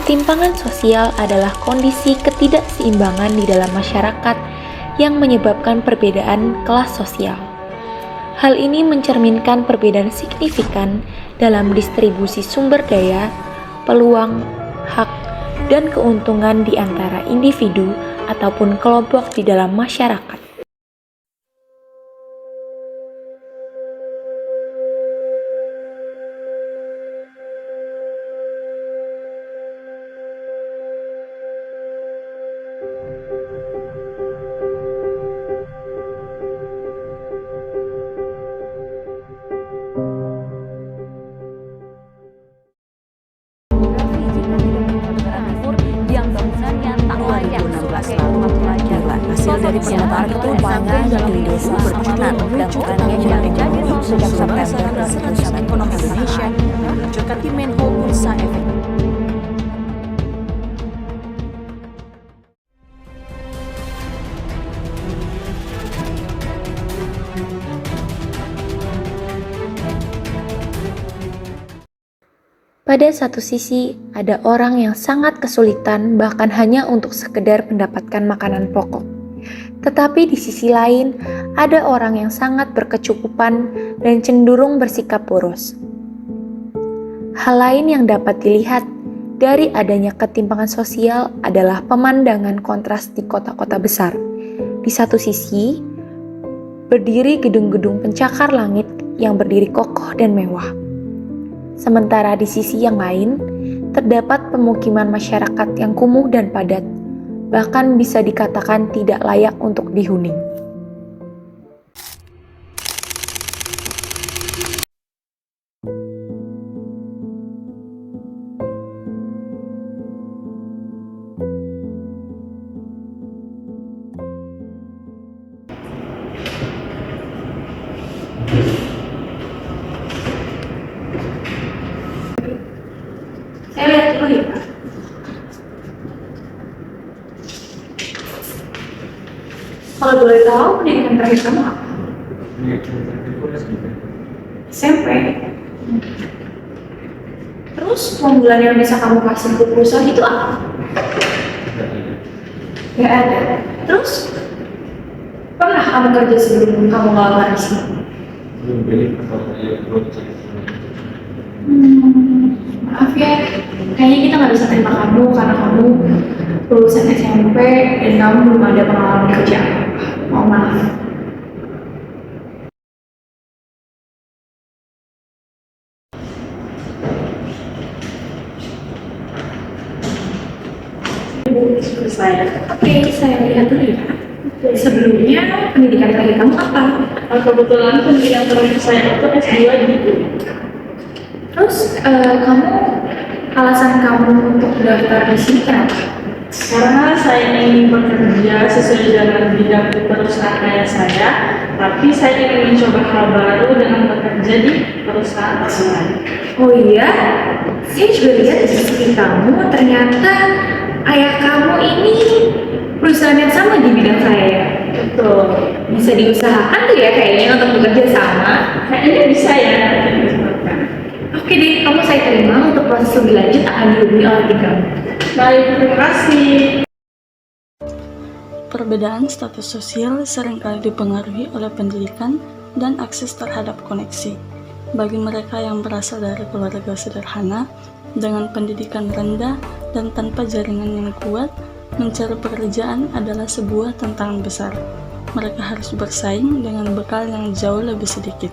Ketimpangan sosial adalah kondisi ketidakseimbangan di dalam masyarakat yang menyebabkan perbedaan kelas sosial. Hal ini mencerminkan perbedaan signifikan dalam distribusi sumber daya, peluang, hak, dan keuntungan di antara individu ataupun kelompok di dalam masyarakat. Yang bangunannya tak layak sebagai tempat belajar. Hasil dari pemetaan itu pangan di desa berperan Gabungannya sudah terjadi sejak September Pusat Ekonomi Indonesia menunjukkan di Menho Bursa Efek. Pada satu sisi, ada orang yang sangat kesulitan bahkan hanya untuk sekedar mendapatkan makanan pokok. Tetapi di sisi lain, ada orang yang sangat berkecukupan dan cenderung bersikap boros. Hal lain yang dapat dilihat dari adanya ketimpangan sosial adalah pemandangan kontras di kota-kota besar. Di satu sisi, berdiri gedung-gedung pencakar langit yang berdiri kokoh dan mewah. Sementara di sisi yang lain, terdapat pemukiman masyarakat yang kumuh dan padat, bahkan bisa dikatakan tidak layak untuk dihuni. Saya lihat dulu ya, Pak. Kalau boleh tahu, pendidikan terakhir kamu apa? SMP. Terus unggulan yang bisa kamu kasih ke perusahaan itu apa? Gak ada. Terus pernah kamu kerja sebelum kamu ngelamar di sini? Maaf ya, kayaknya kita nggak bisa terima kamu karena kamu lulusan SMP dan kamu belum ada pengalaman kerja. Mohon maaf. Oke, saya lihat dulu ya. Sebelumnya pendidikan terakhir kamu apa? Kebetulan pendidikan terakhir saya itu S2 gitu. Terus alasan kamu untuk daftar di sini kenapa? Karena saya ingin bekerja sesuai dengan bidang perusahaan saya, tapi saya ingin mencoba hal baru dengan bekerja di perusahaan tersebut. Oh iya, saya juga lihat di CV kamu ternyata ayah kamu ini perusahaan yang sama di bidang saya ya. Betul. Bisa diusahakan tuh ya kayaknya untuk bekerja sama. Kayaknya bisa ya. Oke deh, kamu saya terima untuk proses lebih lanjut akan dihubungi oleh tim kamu. Baik, terima kasih. Perbedaan status sosial seringkali dipengaruhi oleh pendidikan dan akses terhadap koneksi. Bagi mereka yang berasal dari keluarga sederhana, dengan pendidikan rendah dan tanpa jaringan yang kuat, mencari pekerjaan adalah sebuah tantangan besar. Mereka harus bersaing dengan bekal yang jauh lebih sedikit.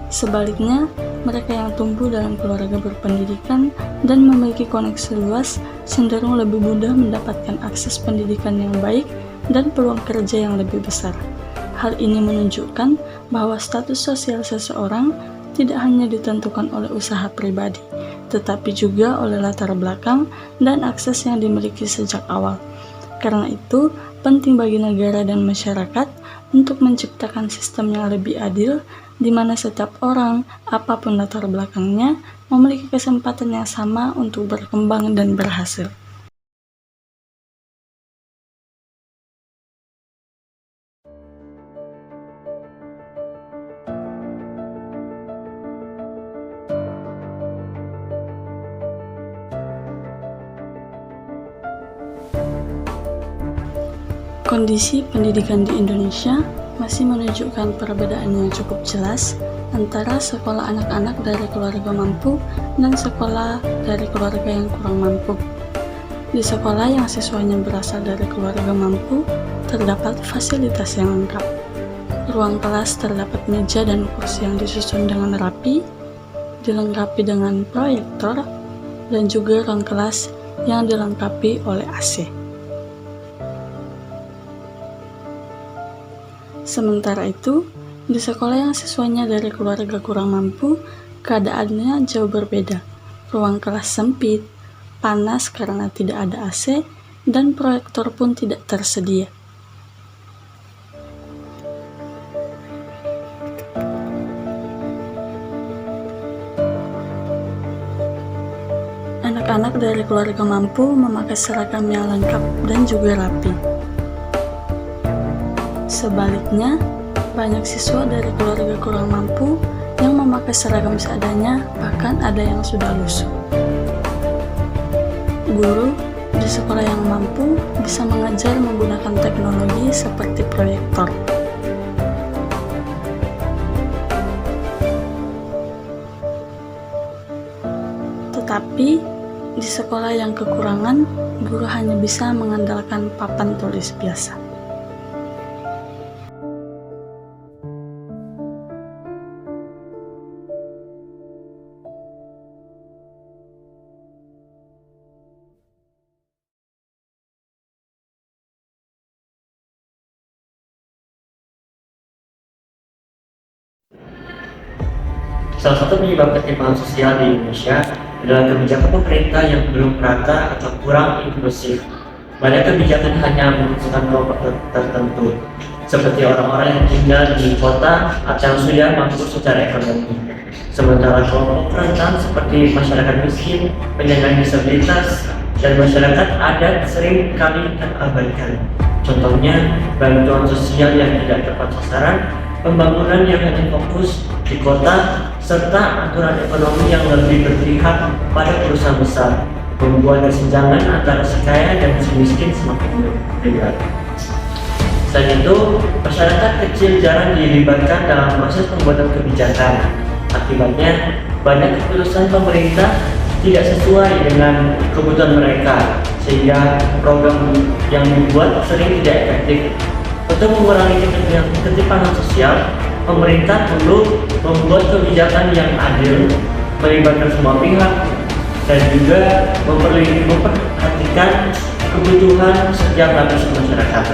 Sebaliknya, mereka yang tumbuh dalam keluarga berpendidikan dan memiliki koneksi luas cenderung lebih mudah mendapatkan akses pendidikan yang baik dan peluang kerja yang lebih besar. Hal ini menunjukkan bahwa status sosial seseorang tidak hanya ditentukan oleh usaha pribadi, tetapi juga oleh latar belakang dan akses yang dimiliki sejak awal. Karena itu, penting bagi negara dan masyarakat untuk menciptakan sistem yang lebih adil, di mana setiap orang, apapun latar belakangnya, memiliki kesempatan yang sama untuk berkembang dan berhasil. Kondisi pendidikan di Indonesia masih menunjukkan perbedaan yang cukup jelas antara sekolah anak-anak dari keluarga mampu dan sekolah dari keluarga yang kurang mampu. Di sekolah yang siswanya berasal dari keluarga mampu, terdapat fasilitas yang lengkap. Ruang kelas terdapat meja dan kursi yang disusun dengan rapi, dilengkapi dengan proyektor, dan juga ruang kelas yang dilengkapi oleh AC. Sementara itu, di sekolah yang siswanya dari keluarga kurang mampu, keadaannya jauh berbeda. Ruang kelas sempit, panas karena tidak ada AC, dan proyektor pun tidak tersedia. Anak-anak dari keluarga mampu memakai seragam yang lengkap dan juga rapi. Sebaliknya, banyak siswa dari keluarga kurang mampu yang memakai seragam seadanya, bahkan ada yang sudah lusuh. Guru di sekolah yang mampu bisa mengajar menggunakan teknologi seperti proyektor. Tetapi, di sekolah yang kekurangan, guru hanya bisa mengandalkan papan tulis biasa. Salah satu penyebab ketimpangan sosial di Indonesia adalah kebijakan pemerintah yang belum merata atau kurang inklusif. Banyak kebijakan hanya menguntungkan kelompok tertentu, seperti orang-orang yang tinggal di kota atau yang sudah mampu secara ekonomi. Sementara kelompok rentan seperti masyarakat miskin, penyandang disabilitas, dan masyarakat adat sering kali terabaikan. Contohnya, bantuan sosial yang tidak tepat sasaran, pembangunan yang hanya fokus di kota, serta aturan ekonomi yang lebih berpihak pada perusahaan besar, membuat kesenjangan antara si kaya dan si miskin semakin lebar. Selain itu, masyarakat kecil jarang dilibatkan dalam proses pembuatan kebijakan. Akibatnya, banyak keputusan pemerintah tidak sesuai dengan kebutuhan mereka, sehingga program yang dibuat sering tidak efektif. Untuk mengurangi ketimpangan sosial, pemerintah perlu membuat kebijakan yang adil, melibatkan semua pihak, dan juga memperhatikan kebutuhan setiap lapisan masyarakat.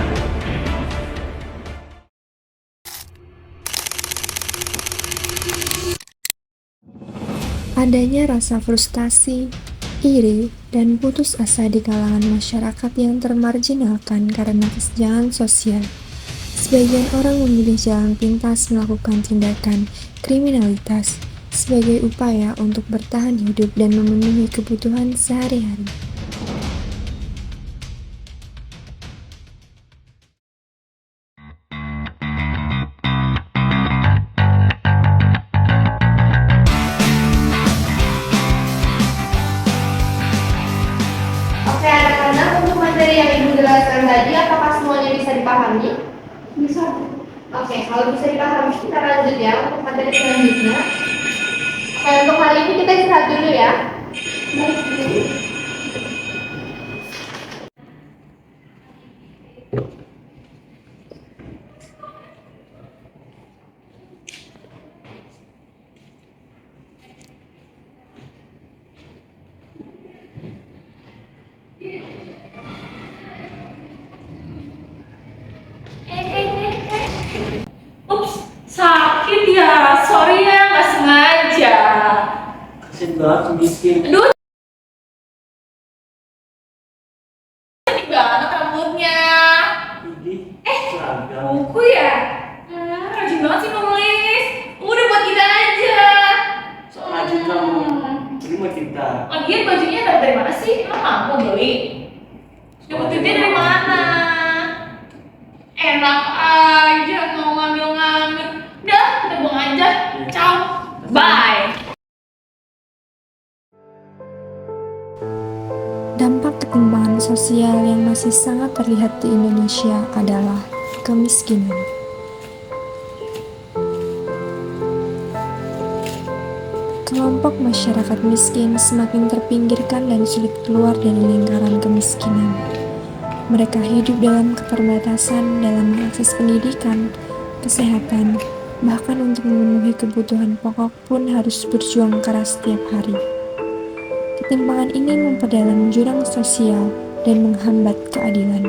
Adanya rasa frustasi, iri, dan putus asa di kalangan masyarakat yang termarginalkan karena kesenjangan sosial. Sebagian orang memilih jalan pintas melakukan tindakan kriminalitas sebagai upaya untuk bertahan hidup dan memenuhi kebutuhan sehari-hari. Oke anak-anak, untuk materi yang Ibu jelaskan tadi, apakah semuanya bisa dipahami? Bisa. Oke, kalau bisa dipahami, kita lanjut ya untuk materi selanjutnya. Oke, untuk hari ini kita istirahat dulu ya. Baik, Bu. Ups, sakit ya. Sorry ya, nggak sengaja. Kasian banget miskin. Aduh, cantik banget rambutnya. Seragam. Buku ya? Rajin banget sih nulis. Udah buat kita aja. Soal rajin kamu. Ini mau kita. Lagian bajunya dari mana sih? Emang mampu beli? Dapat duitnya dari mana? Enak aja mau ngambil-ngambil. Udah, kita buang aja. Ciao. Bye. Dampak ketimpangan sosial yang masih sangat terlihat di Indonesia adalah kemiskinan. Kelompok masyarakat miskin semakin terpinggirkan dan sulit keluar dari lingkaran kemiskinan. Mereka hidup dalam keterbatasan dalam mengakses pendidikan, kesehatan, bahkan untuk memenuhi kebutuhan pokok pun harus berjuang keras setiap hari. Ketimpangan ini memperdalam jurang sosial dan menghambat keadilan.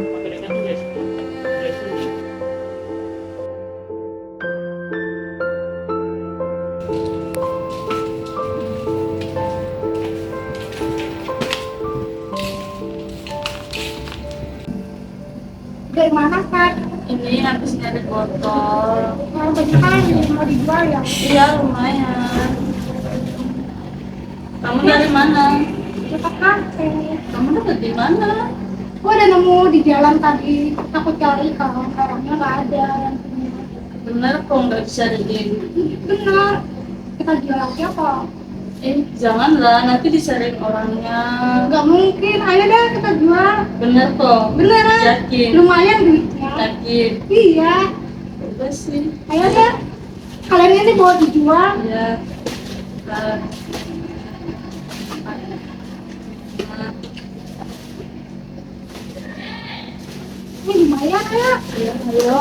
Dari mana kan? Ini habis nyari botol. Mau bagaimana? Mau dijual ya? Iya, lumayan. Kamu dari mana? Cepat kafe. Kamu dapat di mana? Gua udah nemu di jalan tadi. Aku cari kalau orangnya nggak ada yang punya. Bener kok nggak bisa diin. Benar. Kita jual aja kok. Janganlah, nanti disaring orangnya. Nggak mungkin. Ayo deh kita jual. Bener kok. Beneran. Yakin. Lumayan duitnya. Yakin. Iya. Udah sih. Ayo deh. Kalian ini bawa dijual. Iya. Ini lumayan ya. Ayo.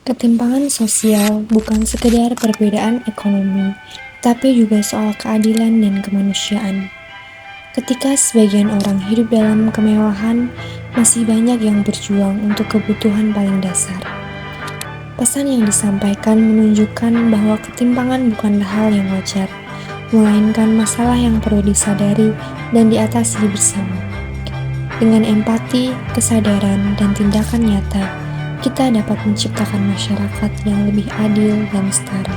Ketimpangan sosial bukan sekedar perbedaan ekonomi, tapi juga soal keadilan dan kemanusiaan. Ketika sebagian orang hidup dalam kemewahan, masih banyak yang berjuang untuk kebutuhan paling dasar. Pesan yang disampaikan menunjukkan bahwa ketimpangan bukanlah hal yang wajar, melainkan masalah yang perlu disadari dan diatasi bersama. Dengan empati, kesadaran, dan tindakan nyata, kita dapat menciptakan masyarakat yang lebih adil dan setara.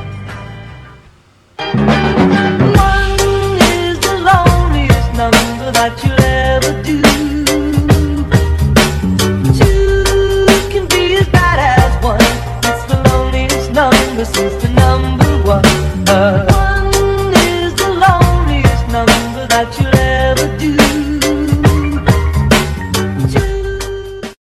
One is the loneliest number that you'll ever do. Two can be as bad as one. It's the loneliest number since the number one. One is the loneliest number that you'll